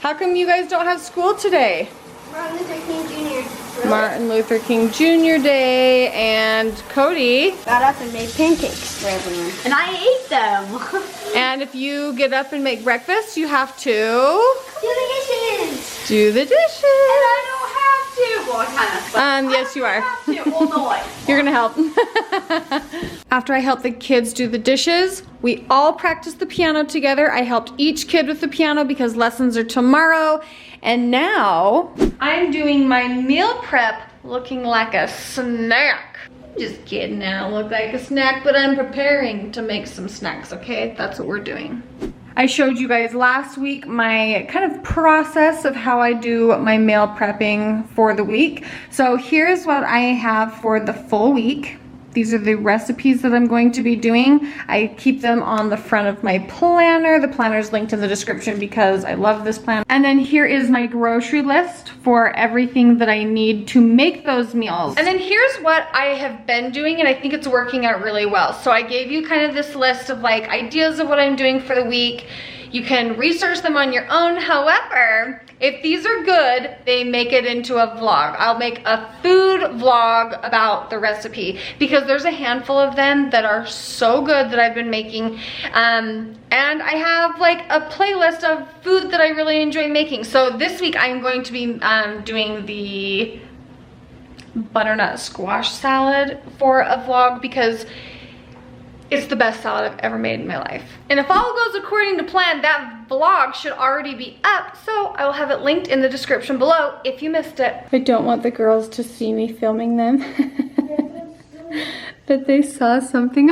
How come you guys don't have school today? Martin Luther King Jr. Really? Martin Luther King Jr. Day, and Cody Got up and made pancakes for everyone. And I ate them. And if you get up and make breakfast, you have to Do the dishes. do the dishes. And I don't have to. Well, I kind of. Yes, you are. Well, no, I. You're gonna help. After I helped the kids do the dishes, we all practiced the piano together. I helped each kid with the piano because lessons are tomorrow. And now I'm doing my meal prep looking like a snack. Just kidding, I don't look like a snack, but I'm preparing to make some snacks, okay? That's what we're doing. I showed you guys last week my kind of process of how I do my meal prepping for the week. So here's what I have for the full week. These are the recipes that I'm going to be doing. I keep them on the front of my planner. The planner is linked in the description because I love this planner. And then here is my grocery list for everything that I need to make those meals. And then here's what I have been doing, and I think it's working out really well. So I gave you kind of this list of like ideas of what I'm doing for the week. You can research them on your own. However, if these are good, they make it into a vlog. I'll make a food vlog about the recipe because there's a handful of them that are so good that I've been making. And I have like a playlist of food that I really enjoy making. So this week I'm going to be doing the butternut squash salad for a vlog because it's the best salad I've ever made in my life. And if all goes according to plan, that vlog should already be up, so I will have it linked in the description below if you missed it. I don't want the girls to see me filming them. But they saw something.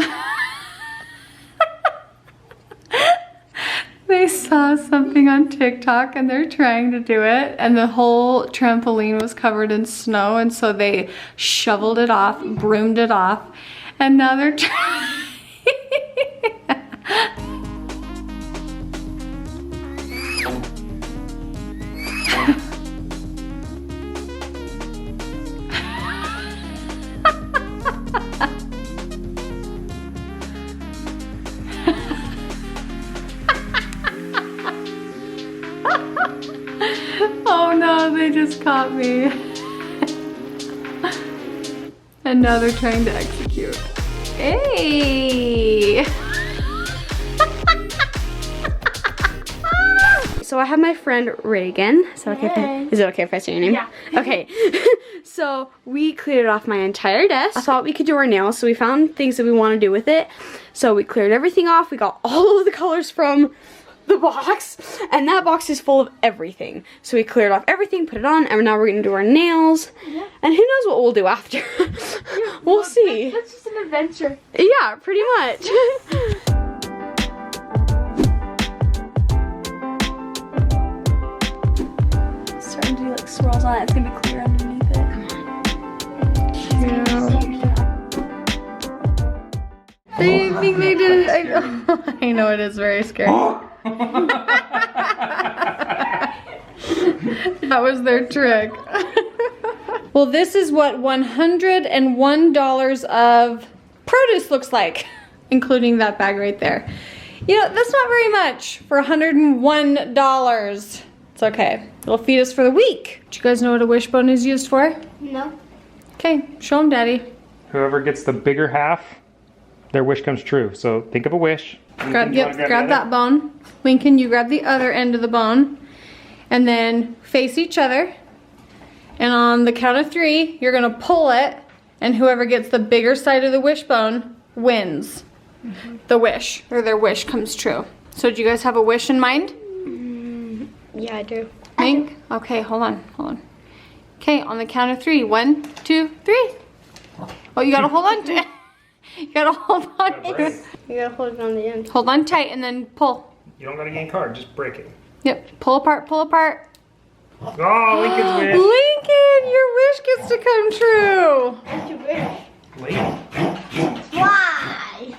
They saw something on TikTok and they're trying to do it, and the whole trampoline was covered in snow, and so they shoveled it off, broomed it off, and now they're trying. Oh no, they just caught me. And now they're trying to execute. Hey! So I have my friend Reagan. Is it okay if I say your name? Yeah. Okay. So we cleared off my entire desk. I thought we could do our nails, so we found things that we want to do with it. So we cleared everything off. We got all of the colors from the box, and that box is full of everything. So we cleared off everything, put it on, and now we're gonna do our nails. Yeah. And who knows what we'll do after. Yeah, we'll see. That's just an adventure. Yeah, pretty much. Starting to do like swirls on it. It's gonna be clear underneath it. Yeah. They think they did it. I know it is very scary. That was their trick. Well, this is what $101 of produce looks like, including that bag right there. You know, that's not very much for $101. It's okay. It'll feed us for the week. Do you guys know what a wishbone is used for? No. Okay, show them, Daddy. Whoever gets the bigger half, their wish comes true. So think of a wish. Grab that bone. Lincoln, you grab the other end of the bone. And then face each other. And on the count of 3, you're gonna pull it. And whoever gets the bigger side of the wishbone wins the wish, or their wish comes true. So do you guys have a wish in mind? Yeah, I do. Think? Okay, hold on. Okay, on the count of 3. 1, 2, 3. Oh, you gotta hold on to it. You gotta hold on to it. You gotta hold it on the end. Hold on tight and then pull. You don't gotta yank hard, just break it. Yep, pull apart, pull apart. Oh, Lincoln's wish. Lincoln, your wish gets to come true. What's your wish? Why?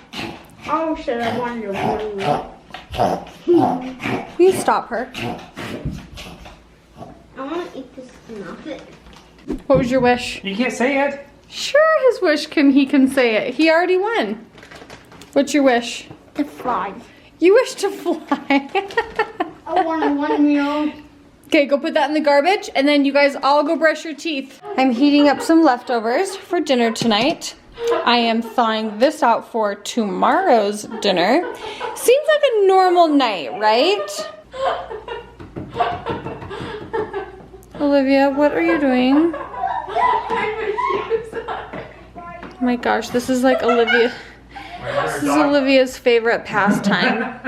Oh shit, I wanted to warn you. You stop her. I want to eat this nugget. What was your wish? You can't say it. Sure, his wish he can say it. He already won. What's your wish? To fly. You wish to fly. I want a 1 meal. Okay, go put that in the garbage, and then you guys all go brush your teeth. I'm heating up some leftovers for dinner tonight. I am thawing this out for tomorrow's dinner. Seems like a normal night, right? Olivia, what are you doing? Oh my gosh, this is like Olivia. This is Olivia's favorite pastime.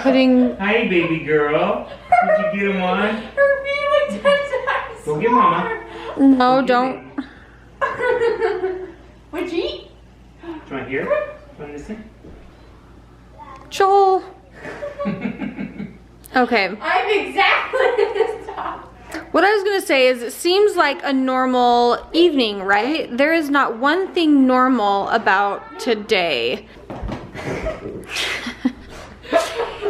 Putting. Hi, baby girl. Did you get him on? Her feet look 10 times. Go get mama. No, don't. What'd you eat? Do you want to hear? Do you want to listen? Joel. Okay. I'm exactly this top. What I was gonna say is it seems like a normal evening, right? There is not one thing normal about today.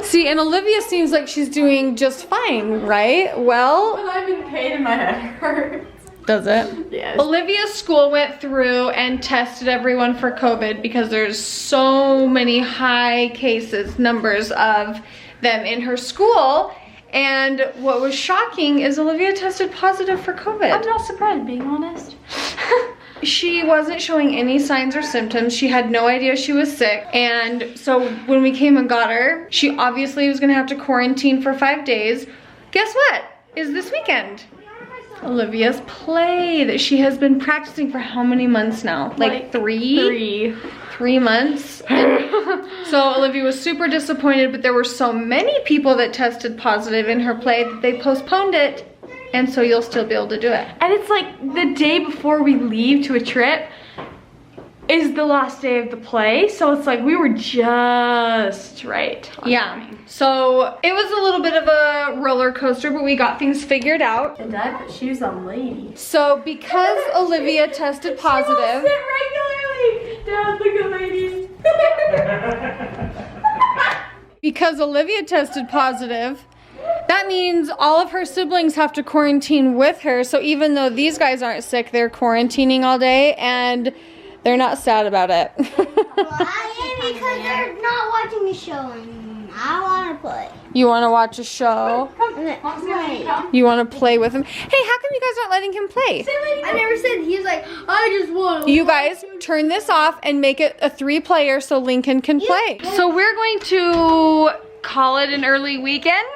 See, and Olivia seems like she's doing just fine, right? Well, I've been pain and my head hurts. does it? Yes. Olivia's school went through and tested everyone for COVID because there's so many high numbers of them in her school. And what was shocking is Olivia tested positive for COVID. I'm not surprised, being honest. She wasn't showing any signs or symptoms. She had no idea she was sick. And so when we came and got her, she obviously was gonna have to quarantine for 5 days. Guess what? Is this weekend. Olivia's play that she has been practicing for how many months now? Like three? 3 months. So Olivia was super disappointed, but there were so many people that tested positive in her play that they postponed it. And so you'll still be able to do it. And it's like the day before we leave to a trip is the last day of the play. So it's like we were just right. Yeah. So it was a little bit of a roller coaster, but we got things figured out. And Dad put shoes on lady. So because Olivia tested positive, regularly. Dad, look at lady. because Olivia tested positive, that means all of her siblings have to quarantine with her. So even though these guys aren't sick, they're quarantining all day and they're not sad about it. Well, I am because they're not watching the show and I want to play. You want to watch a show? Play. You want to play with him? Hey, how come you guys aren't letting him play? I never said, he's like, I just want to. You guys turn this off and make it a 3-player so Lincoln can play. So we're going to call it an early weekend.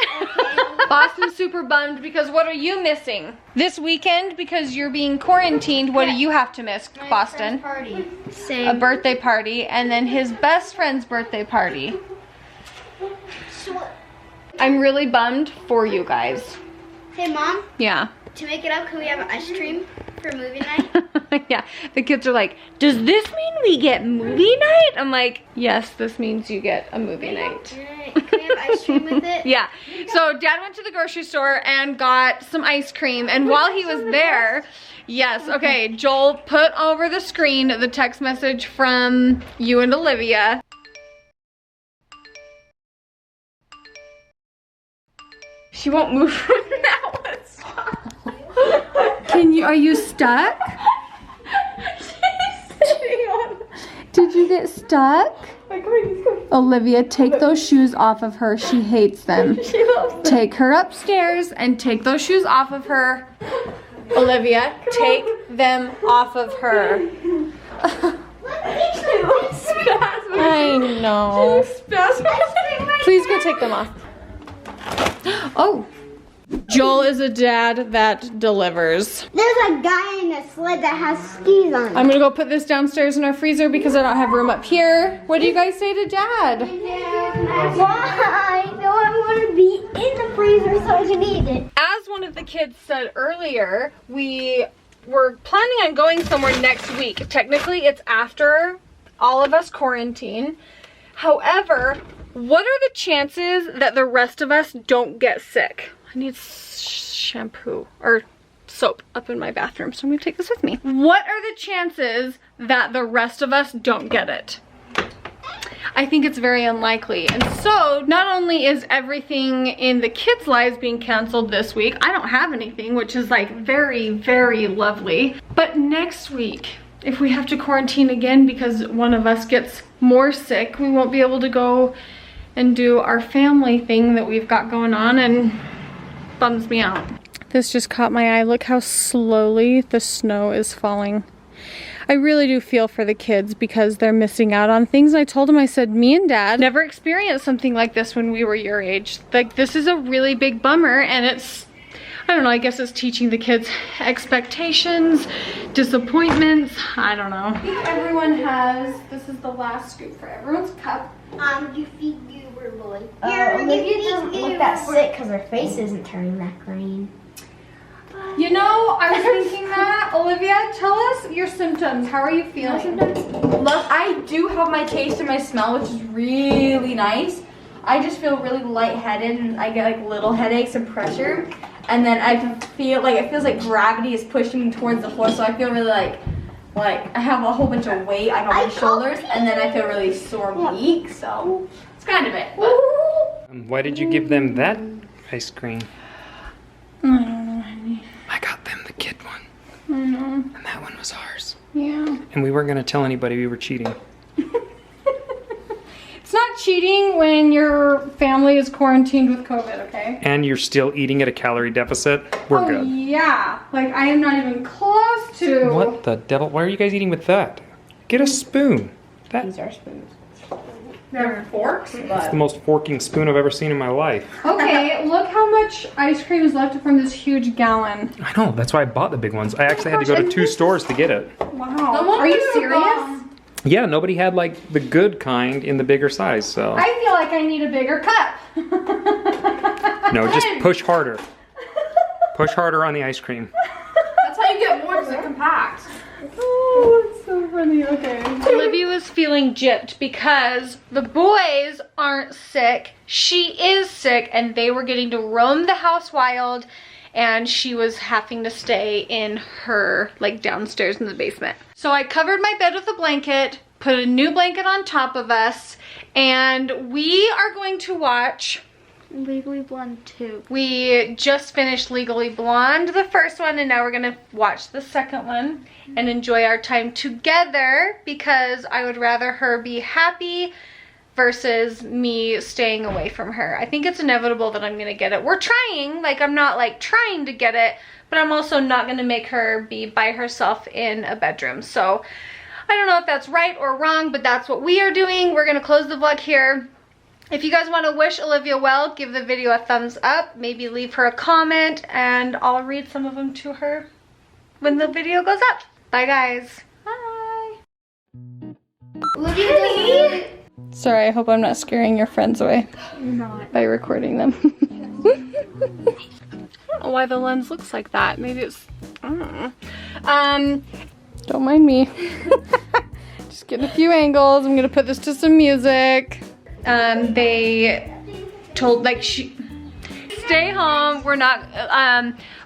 Boston's super bummed because what are you missing? This weekend, because you're being quarantined, what do you have to miss, Boston? Party. A Same. birthday party and then his best friend's birthday party. I'm really bummed for you guys. Hey, Mom, Yeah. to make it up, can we have ice cream for movie night? Yeah, the kids are like, does this mean we get movie night? I'm like, yes, this means you get a movie night. Can we have ice cream with it? Yeah, so Dad went to the grocery store and got some ice cream, and while he was there, yes, okay, Joel put over the screen the text message from you and Olivia. She won't move from that one. Are you stuck? Did you get stuck? Olivia, take those shoes off of her. She hates them. Take her upstairs and take those shoes off of her. Olivia, take them off of her. I know. Please go take them off. Oh. Joel is a dad that delivers. There's a guy in a sled that has skis on it. I'm gonna go put this downstairs in our freezer because I don't have room up here. What do you guys say to Dad? Why? No, I want to be in the freezer so I can eat it. As one of the kids said earlier, we were planning on going somewhere next week. Technically, it's after all of us quarantine. However, what are the chances that the rest of us don't get sick? I need shampoo or soap up in my bathroom, so I'm gonna take this with me. What are the chances that the rest of us don't get it? I think it's very unlikely. And so not only is everything in the kids' lives being canceled this week, I don't have anything, which is like very, very lovely. But next week, if we have to quarantine again because one of us gets more sick, we won't be able to go and do our family thing that we've got going on, and bums me out. This just caught my eye. Look how slowly the snow is falling. I really do feel for the kids because they're missing out on things. I told them, I said, me and Dad never experienced something like this when we were your age. Like, this is a really big bummer, and it's, I don't know, I guess it's teaching the kids expectations, disappointments, I don't know. I think everyone has, this is the last scoop for everyone's cup. You feed goober boy. Olivia doesn't look that sick because her face isn't turning that green. You know, I was thinking that. Olivia, tell us your symptoms. How are you feeling? Look, I do have my taste and my smell, which is really nice. I just feel really lightheaded and I get like little headaches and pressure. And then I feel like, it feels like gravity is pushing me towards the floor, so I feel really like I have a whole bunch of weight on my shoulders, and then I feel really sore and weak, so it's kind of it. But. Why did you give them that ice cream? I don't know, honey. I got them the kid one. I know. And that one was ours. Yeah. And we weren't going to tell anybody we were cheating. It's not cheating when your family is quarantined with COVID, okay? And you're still eating at a calorie deficit. We're good. Yeah. Like, I am not even close to. What the devil? Why are you guys eating with that? Get a spoon. These are spoons. They're forks, It's but. the most forking spoon I've ever seen in my life. Okay, look how much ice cream is left from this huge gallon. I know, that's why I bought the big ones. I actually had to go to 2 stores to get it. Wow. Are you serious? Yeah, nobody had like the good kind in the bigger size, so. I feel like I need a bigger cup. No, just push harder. Push harder on the ice cream. That's how you get more because it's compact. Oh, that's so funny. Okay. Olivia was feeling gypped because the boys aren't sick. She is sick, and they were getting to roam the house wild, and she was having to stay in her, like, downstairs in the basement. So I covered my bed with a blanket, put a new blanket on top of us, and we are going to watch Legally Blonde 2. We just finished Legally Blonde, the first one, and now we're gonna watch the second one and enjoy our time together, because I would rather her be happy versus me staying away from her. I think it's inevitable that I'm gonna get it. We're trying, like, I'm not like trying to get it, but I'm also not gonna make her be by herself in a bedroom. So I don't know if that's right or wrong, but that's what we are doing. We're gonna close the vlog here. If you guys want to wish Olivia well, give the video a thumbs up, maybe leave her a comment, and I'll read some of them to her when the video goes up. Bye, guys. Bye. Olivia doesn't. Sorry, I hope I'm not scaring your friends away by recording them. I don't know why the lens looks like that. Maybe it's, I don't know. Don't mind me. Just getting a few angles. I'm gonna put this to some music. They told, like, stay home, we're not,